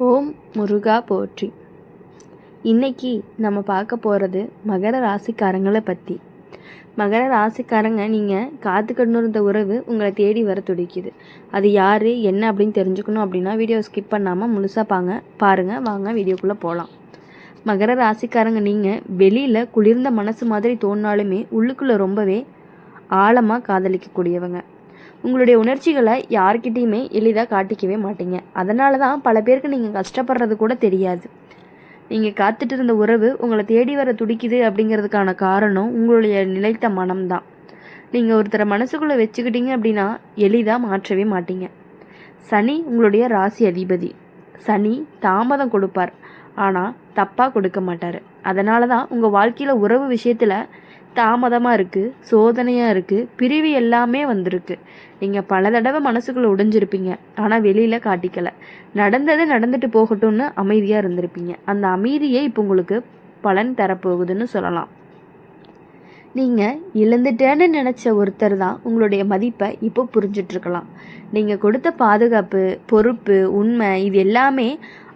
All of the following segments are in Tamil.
ஓம் முருகா போற்றி. இன்னைக்கு நம்ம பார்க்க போகிறது மகர ராசிக்காரங்களை பற்றி. மகர ராசிக்காரங்க, நீங்கள் காத்துக்கணும் இருந்த உறவு உங்களை தேடி வர துடிக்குது. அது யார் என்ன அப்படின்னு தெரிஞ்சுக்கணும் அப்படின்னா வீடியோ ஸ்கிப் பண்ணாமல் முழுசாக பாருங்கள். வாங்க வீடியோக்குள்ளே போகலாம். மகர ராசிக்காரங்க, நீங்கள் வெளியில் குளிர்ந்த மனசு மாதிரி தோணினாலுமே உள்ளுக்குள்ளே ரொம்பவே ஆழமாக காதலிக்கக்கூடியவங்க. உங்களுடைய உணர்ச்சிகளை யார்கிட்டையுமே எளிதாக காட்டிக்கவே மாட்டீங்க. அதனால தான் பல பேருக்கு நீங்கள் கஷ்டப்படுறது கூட தெரியாது. நீங்கள் காத்துட்டு இருந்த உறவு உங்களை தேடி வர துடிக்குது அப்படிங்கிறதுக்கான காரணம் உங்களுடைய நிலைத்த மனம்தான். நீங்கள் ஒருத்தரை மனசுக்குள்ளே வச்சுக்கிட்டீங்க அப்படின்னா எளிதாக மாற்றவே மாட்டீங்க. சனி உங்களுடைய ராசி அதிபதி. சனி தாமதம் கொடுப்பார், ஆனால் தப்பாக கொடுக்க மாட்டார். அதனால தான் உங்கள் வாழ்க்கையில் உறவு விஷயத்தில் தாமதமாக இருக்குது, சோதனையாக இருக்குது, பிரிவு எல்லாமே வந்திருக்கு. நீங்கள் பல தடவை மனசுக்குள்ளே உடைஞ்சிருப்பீங்க, ஆனால் வெளியில் காட்டிக்கலை. நடந்தது நடந்துட்டு போகட்டும்னு அமைதியாக இருந்திருப்பீங்க. அந்த அமைதியே இப்போ உங்களுக்கு பலன் தரப்போகுதுன்னு சொல்லலாம். நீங்கள் இழந்துட்டேன்னு நினச்ச ஒருத்தர் தான் உங்களுடைய மதிப்பை இப்போ புரிஞ்சிட்ருக்கலாம். நீங்கள் கொடுத்த பாதுகாப்பு, பொறுப்பு, உண்மை இது எல்லாமே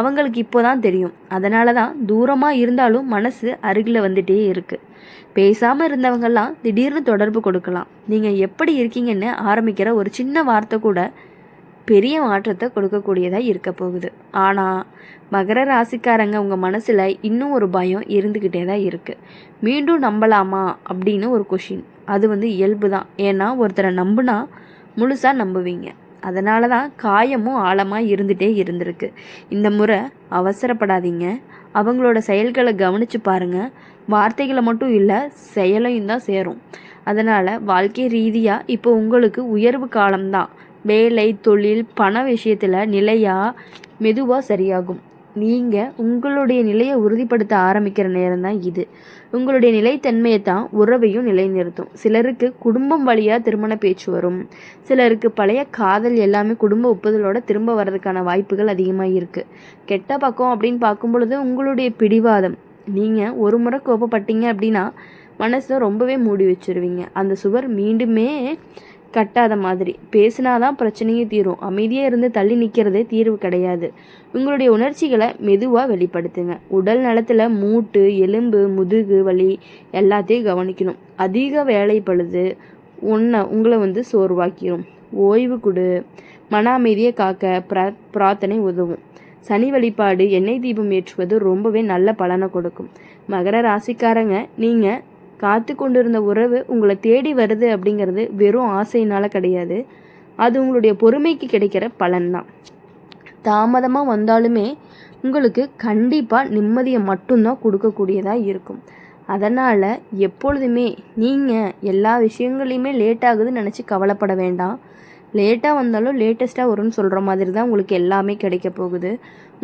அவங்களுக்கு இப்போ தான் தெரியும். அதனால தான் தூரமாக இருந்தாலும் மனசு அருகில் வந்துட்டே இருக்குது. பேசாமல் இருந்தவங்கெல்லாம் திடீர்னு தொடர்பு கொடுக்கலாம். நீங்கள் எப்படி இருக்கீங்கன்னு ஆரம்பிக்கிற ஒரு சின்ன வார்த்தை கூட பெரிய மாற்றத்தை கொடுக்கக்கூடியதாக இருக்க போகுது. ஆனால் மகர ராசிக்காரங்க, உங்கள் மனசில் இன்னும் ஒரு பயம் இருந்துக்கிட்டே தான் இருக்குது. மீண்டும் நம்பலாமா அப்படின்னு ஒரு கொஷின். அது இயல்பு தான். ஏன்னா ஒருத்தரை நம்புனா முழுசாக நம்புவீங்க. அதனால தான் காயமும் ஆழமாக இருந்துகிட்டே இருந்திருக்கு. இந்த முறை அவசரப்படாதீங்க. அவங்களோட செயல்களை கவனித்து பாருங்கள். வார்த்தைகளை மட்டும் இல்லை, செயலையும் தான் சேரும். அதனால் வாழ்க்கை ரீதியாக இப்போ உங்களுக்கு உயர்வு காலம்தான். வேலை, தொழில், பண விஷயத்தில் நிலையாக மெதுவாக சரியாகும். நீங்கள் உங்களுடைய நிலையை உறுதிப்படுத்த ஆரம்பிக்கிற நேரம் தான் இது. உங்களுடைய நிலைத்தன்மையை தான் உறவையும் நிலைநிறுத்தும். சிலருக்கு குடும்பம் வழியாக திருமண பேச்சு வரும். சிலருக்கு பழைய காதல் எல்லாமே குடும்ப ஒப்புதலோட திரும்ப வர்றதுக்கான வாய்ப்புகள் அதிகமாக இருக்குது. கெட்ட பக்கம் அப்படின்னு பார்க்கும் பொழுது உங்களுடைய பிடிவாதம். நீங்கள் ஒரு முறை கோபப்பட்டீங்க அப்படின்னா மனசை ரொம்பவே மூடி வச்சுருவீங்க. அந்த சுவர் மீண்டுமே கட்டாத மாதிரி. பேசினாதான் பிரச்சனையே தீரும். அமைதியாக இருந்து தள்ளி நிற்கிறது தீர்வு கிடையாது. உங்களுடைய உணர்ச்சிகளை மெதுவாக வெளிப்படுத்துங்க. உடல் நலத்தில் மூட்டு, எலும்பு, முதுகு வலி எல்லாத்தையும் கவனிக்கணும். அதிக வேலை பழுது உங்களை சோர்வாக்கிடும். ஓய்வு கொடு. மன அமைதியை காக்க பிரார்த்தனை உதவும். சனி வழிபாடு, எண்ணெய் தீபம் ஏற்றுவது ரொம்பவே நல்ல பலனை கொடுக்கும். மகர ராசிக்காரங்க, நீங்கள் காத்து கொண்டிருந்த உறவு உங்களை தேடி வருது அப்படிங்கிறது வெறும் ஆசையினால் கிடையாது. அது உங்களுடைய பொறுமைக்கு கிடைக்கிற பலன்தான். தாமதமாக வந்தாலுமே உங்களுக்கு கண்டிப்பாக நிம்மதியை மட்டும்தான் கொடுக்கக்கூடியதாக இருக்கும். அதனால் எப்பொழுதுமே நீங்கள் எல்லா விஷயங்களையுமே லேட் ஆகுதுன்னு நினச்சி கவலைப்பட வேண்டாம். லேட்டாக வந்தாலும் லேட்டஸ்ட்டாக வரும்னு சொல்கிற மாதிரி தான் உங்களுக்கு எல்லாமே கிடைக்க போகுது.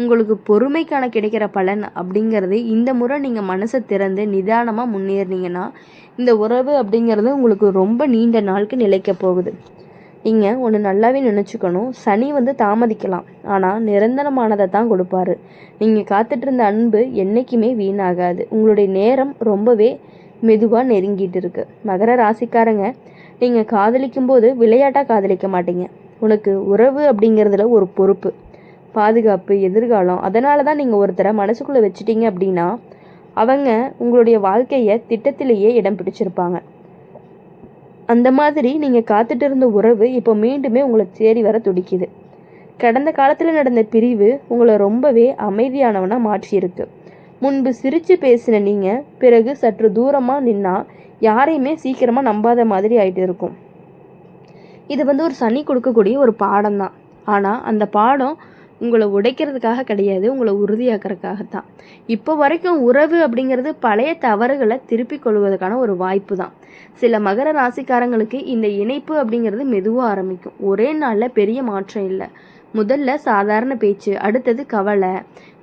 உங்களுக்கு பொறுமைக்கான கிடைக்கிற பலன் அப்படிங்கிறது இந்த முறை நீங்கள் மனசை திறந்து நிதானமாக முன்னேறினீங்கன்னா இந்த உறவு அப்படிங்கிறது உங்களுக்கு ரொம்ப நீண்ட நாளுக்கு நிலைக்க போகுது. நீங்கள் ஒன்று நல்லாவே நினச்சிக்கணும். சனி தாமதிக்கலாம், ஆனால் நிரந்தரமானதை தான் கொடுப்பாரு. நீங்கள் காத்துட்டு இருந்த அன்பு என்றைக்குமே வீணாகாது. உங்களுடைய நேரம் ரொம்பவே மெதுவாக நெருங்கிட்டு இருக்கு. மகர ராசிக்காரங்க, நீங்கள் காதலிக்கும் போது விளையாட்டாக காதலிக்க மாட்டீங்க. உனக்கு உறவு அப்படிங்கிறதுல ஒரு பொறுப்பு, பாதுகாப்பு, எதிர்காலம். அதனால தான் நீங்கள் ஒருத்தரை மனசுக்குள்ளே வச்சுட்டீங்க அப்படின்னா அவங்க உங்களுடைய வாழ்க்கையை திட்டத்திலேயே இடம் பிடிச்சிருப்பாங்க. அந்த மாதிரி நீங்கள் காத்துட்டு இருந்த உறவு இப்போ மீண்டுமே உங்களை தேடி வர துடிக்குது. கடந்த காலத்தில் நடந்த பிரிவு உங்களை ரொம்பவே அமைதியானவனாக மாற்றியிருக்கு. முன்பு சிரித்து பேசின நீங்கள் பிறகு சற்று தூரமாக நின்னா யாரையுமே சீக்கிரமாக நம்பாத மாதிரி ஆகிட்டு இருக்கும். இது ஒரு சனி கொடுக்கக்கூடிய ஒரு பாடம் தான். ஆனால் அந்த பாடம் உங்களை உடைக்கிறதுக்காக கிடையாது, உங்களை உறுதியாக்கிறதுக்காகத்தான். இப்போ வரைக்கும் உறவு அப்படிங்கிறது பழைய தவறுகளை திருப்பி கொள்வதற்கான ஒரு வாய்ப்பு தான். சில மகர ராசிக்காரங்களுக்கு இந்த இணைப்பு அப்படிங்கிறது மெதுவாக ஆரம்பிக்கும். ஒரே நாளில் பெரிய மாற்றம் இல்லை. முதல்ல சாதாரண பேச்சு, அடுத்தது கவலை,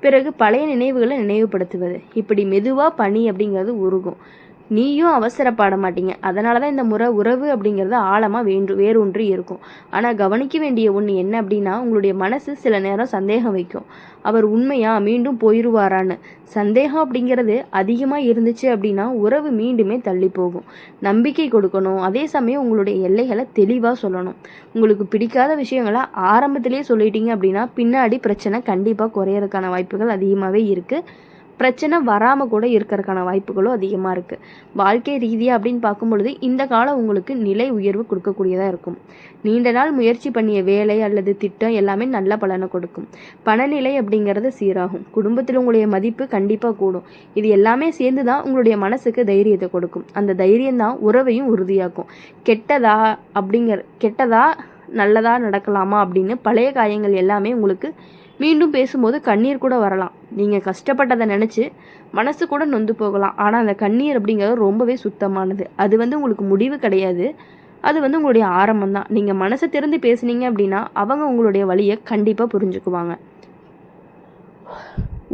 பிறகு பழைய நினைவுகளை நினைவுபடுத்துவது. இப்படி மெதுவாக பனி அப்படிங்கிறது உருகும். நீயும் அவசரப்பட மாட்டீங்க. அதனால தான் இந்த முறை உறவு அப்படிங்கிறது ஆழமாக வேரூன்றி இருக்கும். ஆனால் கவனிக்க வேண்டிய ஒன்று என்ன அப்படின்னா, உங்களுடைய மனசு சில நேரம் சந்தேகம் வைக்கும். அவர் உண்மையா மீண்டும் போயிடுவாரான்னு. சந்தேகம் அப்படிங்கிறது அதிகமாக இருந்துச்சு அப்படின்னா உறவு மீண்டுமே தள்ளி போகும். நம்பிக்கை கொடுக்கணும். அதே சமயம் உங்களுடைய எல்லைகளை தெளிவாக சொல்லணும். உங்களுக்கு பிடிக்காத விஷயங்களை ஆரம்பத்திலேயே சொல்லிட்டீங்க அப்படின்னா பின்னாடி பிரச்சனை கண்டிப்பாக குறையறதுக்கான வாய்ப்புகள் அதிகமாகவே இருக்குது. பிரச்சனை வராமல் கூட இருக்கிறதுக்கான வாய்ப்புகளும் அதிகமாக இருக்குது. வாழ்க்கை ரீதியாக அப்படின்னு பார்க்கும் பொழுது இந்த காலம் உங்களுக்கு நிலை உயர்வு கொடுக்கக்கூடியதாக இருக்கும். நீண்ட நாள் முயற்சி பண்ணிய வேலை அல்லது திட்டம் எல்லாமே நல்ல பலனை கொடுக்கும். பணநிலை அப்படிங்கிறது சீராகும். குடும்பத்தில் உங்களுடைய மதிப்பு கண்டிப்பாக கூடும். இது எல்லாமே சேர்ந்து தான் உங்களுடைய மனசுக்கு தைரியத்தை கொடுக்கும். அந்த தைரியம் தான் உறவையும் உறுதியாக்கும். கெட்டதா நல்லதா நடக்கலாமா அப்படின்னு பழைய காயங்கள் எல்லாமே உங்களுக்கு மீண்டும் பேசும்போது கண்ணீர் கூட வரலாம். நீங்கள் கஷ்டப்பட்டதை நினச்சி மனசு கூட நொந்து போகலாம். ஆனால் அந்த கண்ணீர் அப்படிங்கிறது ரொம்பவே சுத்தமானது. அது உங்களுக்கு முடிவு கிடையாது. அது உங்களுடைய ஆரம்பம் தான். நீங்கள் மனசை திறந்து பேசுனீங்க அப்படின்னா அவங்க உங்களுடைய வழியை கண்டிப்பாக புரிஞ்சுக்குவாங்க.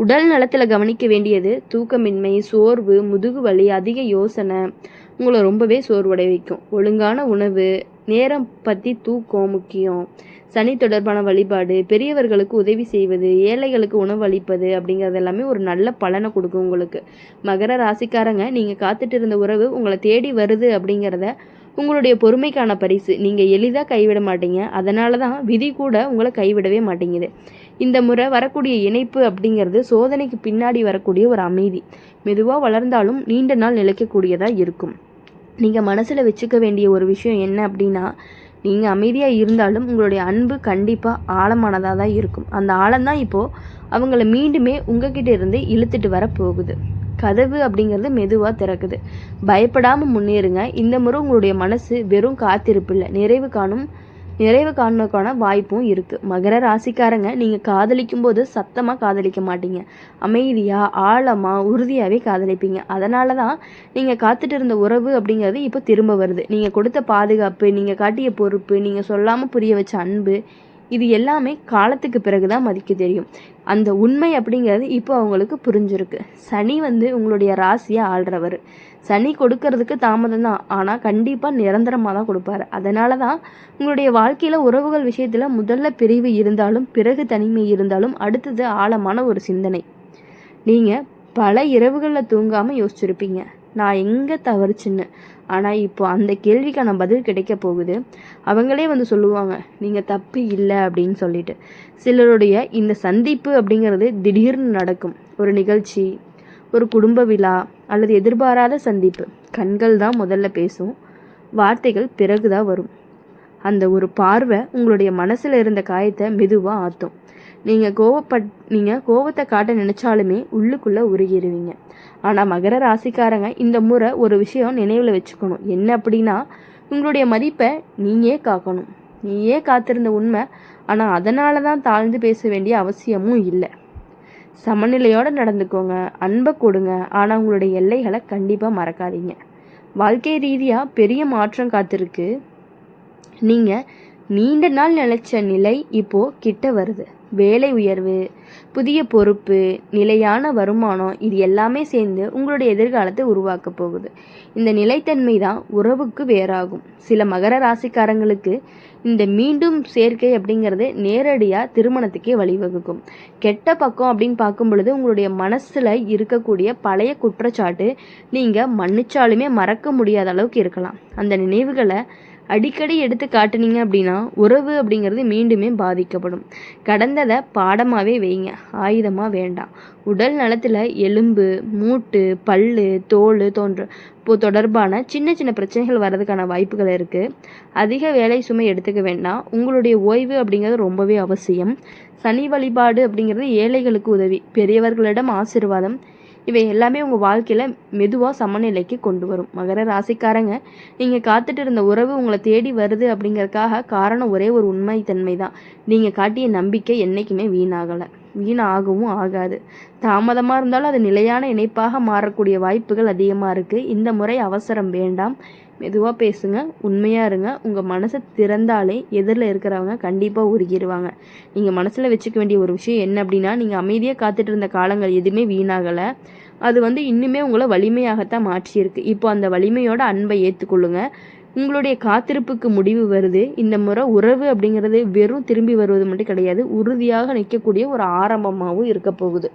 உடல் நலத்தில் கவனிக்க வேண்டியது தூக்கமின்மை, சோர்வு, முதுகு வலி, அதிக யோசனை உங்களை ரொம்பவே சோர்வடை வைக்கும். ஒழுங்கான உணவு, நேரம் பற்றி தூக்கம் முக்கியம். சனி தொடர்பான வழிபாடு, பெரியவர்களுக்கு உதவி செய்வது, ஏழைகளுக்கு உணவு அளிப்பது அப்படிங்கிறது எல்லாமே ஒரு நல்ல பலனை கொடுக்கும் உங்களுக்கு. மகர ராசிக்காரங்க, நீங்கள் காத்துட்டு இருந்த உறவு உங்களை தேடி வருது அப்படிங்கிறத உங்களுடைய பொறுமைக்கான பரிசு. நீங்கள் எளிதாக கைவிட மாட்டீங்க. அதனால தான் விதி கூட உங்களை கைவிடவே மாட்டேங்குது. இந்த முறை வரக்கூடிய இணைப்பு அப்படிங்கிறது சோதனைக்கு பின்னாடி வரக்கூடிய ஒரு அமைதி. மெதுவாக வளர்ந்தாலும் நீண்ட நாள் நிலைக்கக்கூடியதாக இருக்கும். நீங்கள் மனசில் வச்சுக்க வேண்டிய ஒரு விஷயம் என்ன அப்படின்னா, நீங்கள் அமைதியாக இருந்தாலும் உங்களுடைய அன்பு கண்டிப்பாக ஆழமானதாக தான் இருக்கும். அந்த ஆழம்தான் இப்போது அவங்கள மீண்டுமே உங்ககிட்ட இருந்து இழுத்துட்டு வர போகுது. கதவு அப்படிங்கிறது மெதுவாக திறக்குது. பயப்படாமல் முன்னேறுங்க. இந்த முறை உங்களுடைய மனசு வெறும் காத்திருப்பு இல்லை, நிறைவு காணுக்கான வாய்ப்பும் இருக்குது. மகர ராசிக்காரங்க, நீங்கள் காதலிக்கும் போது சத்தமாக காதலிக்க மாட்டீங்க. அமைதியாக, ஆழமாக, உறுதியாகவே காதலிப்பீங்க. அதனால தான் நீங்கள் காத்துட்டு இருந்த உறவு அப்படிங்கிறது இப்போ திரும்ப வருது. நீங்கள் கொடுத்த பாதுகாப்பு, நீங்கள் காட்டிய பொறுப்பு, நீங்கள் சொல்லாமல் புரிய வச்ச அன்பு, இது எல்லாமே காலத்துக்கு பிறகு தான் மதிக்க தெரியும். அந்த உண்மை அப்படிங்கிறது இப்போ அவங்களுக்கு புரிஞ்சிருக்கு. சனி உங்களுடைய ராசியை ஆள்றவர். சனி கொடுக்கறதுக்கு தாமதம் தான், ஆனால் கண்டிப்பாக நிரந்தரமாக தான் கொடுப்பாரு. அதனால தான் உங்களுடைய வாழ்க்கையில் உறவுகள் விஷயத்தில் முதல்ல பிரிவு இருந்தாலும், பிறகு தனிமை இருந்தாலும், அடுத்தது ஆழமான ஒரு சிந்தனை. நீங்கள் பல இரவுகளில் தூங்காமல் யோசிச்சிருப்பீங்க, நான் எங்கே தவறுச்சுன்னு. ஆனால் இப்போ அந்த கேள்விக்கான பதில் கிடைக்க போகுது. அவங்களே சொல்லுவாங்க, நீங்கள் தப்பு இல்லை அப்படின்னு சொல்லிட்டு. சிலருடைய இந்த சந்திப்பு அப்படிங்கிறது திடீர்னு நடக்கும். ஒரு நிகழ்ச்சி, ஒரு குடும்ப விழா அல்லது எதிர்பாராத சந்திப்பு. கண்கள் தான் முதல்ல பேசும், வார்த்தைகள் பிறகு தான் வரும். அந்த ஒரு பார்வை உங்களுடைய மனசில் இருந்த காயத்தை மெதுவாக ஆற்றும். நீங்கள் கோவத்தை காட்ட நினச்சாலுமே உள்ளுக்குள்ளே உருகிடுவீங்க. ஆனால் மகர ராசிக்காரங்க, இந்த முறை ஒரு விஷயம் நினைவில் வச்சுக்கணும். என்ன அப்படின்னா, உங்களுடைய மதிப்பை நீயே காக்கணும். நீயே காத்திருந்த உண்மை. ஆனால் அதனால தான் தாழ்ந்து பேச வேண்டிய அவசியமும் இல்லை. சமநிலையோடு நடந்துக்கோங்க, அன்பை கொடுங்க. ஆனால் உங்களுடைய எல்லைகளை கண்டிப்பாக மறக்காதீங்க. வாழ்க்கை ரீதியாக பெரிய மாற்றம் காத்திருக்கு. நீங்கள் நீண்ட நாள் நிலைச்ச நிலை இப்போது கிட்ட வருது. வேலை உயர்வு, புதிய பொறுப்பு, நிலையான வருமானம், இது எல்லாமே சேர்ந்து உங்களுடைய எதிர்காலத்தை உருவாக்க போகுது. இந்த நிலைத்தன்மை தான் உறவுக்கு வேறாகும். சில மகர ராசிக்காரங்களுக்கு இந்த மீண்டும் சேர்க்கை அப்படிங்கிறது நேரடியாக திருமணத்துக்கே வழிவகுக்கும். கெட்ட பக்கம் அப்படின்னு பார்க்கும் பொழுது உங்களுடைய மனசில் இருக்கக்கூடிய பழைய குற்றச்சாட்டு நீங்கள் மன்னிச்சாலுமே மறக்க முடியாத அளவுக்கு இருக்கலாம். அந்த நினைவுகளை அடிக்கடி எடுத்து காட்டுனீங்க அப்படின்னா உறவு அப்படிங்கிறது மீண்டுமே பாதிக்கப்படும். கடந்ததை பாடமாகவே வைங்க, ஆயுதமாக வேண்டாம். உடல் நலத்தில் எலும்பு, மூட்டு, பல்லு, தோல் தொடர்பான சின்ன சின்ன பிரச்சனைகள் வர்றதுக்கான வாய்ப்புகள் இருக்குது. அதிக வேலை சுமை எடுத்துக்க வேண்டாம். உங்களுடைய ஓய்வு அப்படிங்கிறது ரொம்பவே அவசியம். சனி வழிபாடு அப்படிங்கிறது ஏழைகளுக்கு உதவி, பெரியவர்களிடம் ஆசீர்வாதம், இவை எல்லாமே உங்கள் வாழ்க்கையில் மெதுவாக சமநிலைக்கு கொண்டு வரும். மகர ராசிக்காரங்க, நீங்கள் காத்துட்டு இருந்த உறவு உங்களை தேடி வருது அப்படிங்கிறதுக்காக காரணம் ஒரே ஒரு உண்மைத்தன்மை தான். நீங்கள் காட்டிய நம்பிக்கை என்றைக்குமே வீணாகவும் ஆகாது. தாமதமாக இருந்தாலும் அது நிலையான இணைப்பாக மாறக்கூடிய வாய்ப்புகள் அதிகமாக இருக்குது. இந்த முறை அவசரம் வேண்டாம். மெதுவாக பேசுங்க, உண்மையாக இருங்க. உங்கள் மனசை திறந்தாலே எதிரில் இருக்கிறவங்க கண்டிப்பாக உருகிடுவாங்க. நீங்கள் மனசில் வச்சுக்க வேண்டிய ஒரு விஷயம் என்ன அப்படின்னா, நீங்கள் அமைதியாக காத்துட்டு இருந்த காலங்கள் எதுவுமே வீணாகலை. அது இன்னுமே உங்களை வலிமையாகத்தான் மாற்றியிருக்கு. இப்போ அந்த வலிமையோட அன்பை ஏற்றுக்கொள்ளுங்க. உங்களுடைய காத்திருப்புக்கு முடிவு வருது. இந்த முறை உறவு அப்படிங்கிறது வெறும் திரும்பி வருவது மட்டும் கிடையாது, உறுதியாக நிற்கக்கூடிய ஒரு ஆரம்பமாகவும் இருக்க போகுது.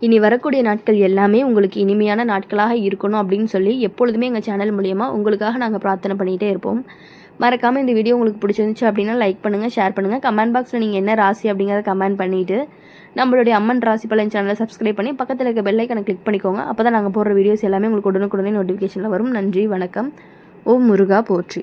இனி வரக்கூடிய நாட்கள் எல்லாமே உங்களுக்கு இனிமையான நாட்களாக இருக்கணும் அப்படின்னு சொல்லி எப்பொழுதுமே எங்கள் சேனல் மூலியமாக உங்களுக்காக நாங்கள் பிரார்த்தனை பண்ணிகிட்டே இருப்போம். மறக்காமல் இந்த வீடியோ உங்களுக்கு பிடிச்சிருந்துச்சு அப்படின்னா லைக் பண்ணுங்கள், ஷேர் பண்ணுங்கள். கமெண்ட் பாக்ஸில் நீங்கள் என்ன ராசி அப்படிங்கிறத கமெண்ட் பண்ணிவிட்டு நம்மளுடைய அம்மன் ராசி பலன் சேனலை சப்ஸ்கிரைப் பண்ணி பக்கத்தில் இருக்க பெல் ஐக்கனை கிளிக் பண்ணிக்கோங்க. அப்போ தான் நாங்கள் போடுற வீடியோஸ் எல்லாமே உங்களுக்கு உடனுக்குடனே நோட்டிஃபிகேஷனில் வரும். நன்றி, வணக்கம். ஓம் முருகா போற்றி.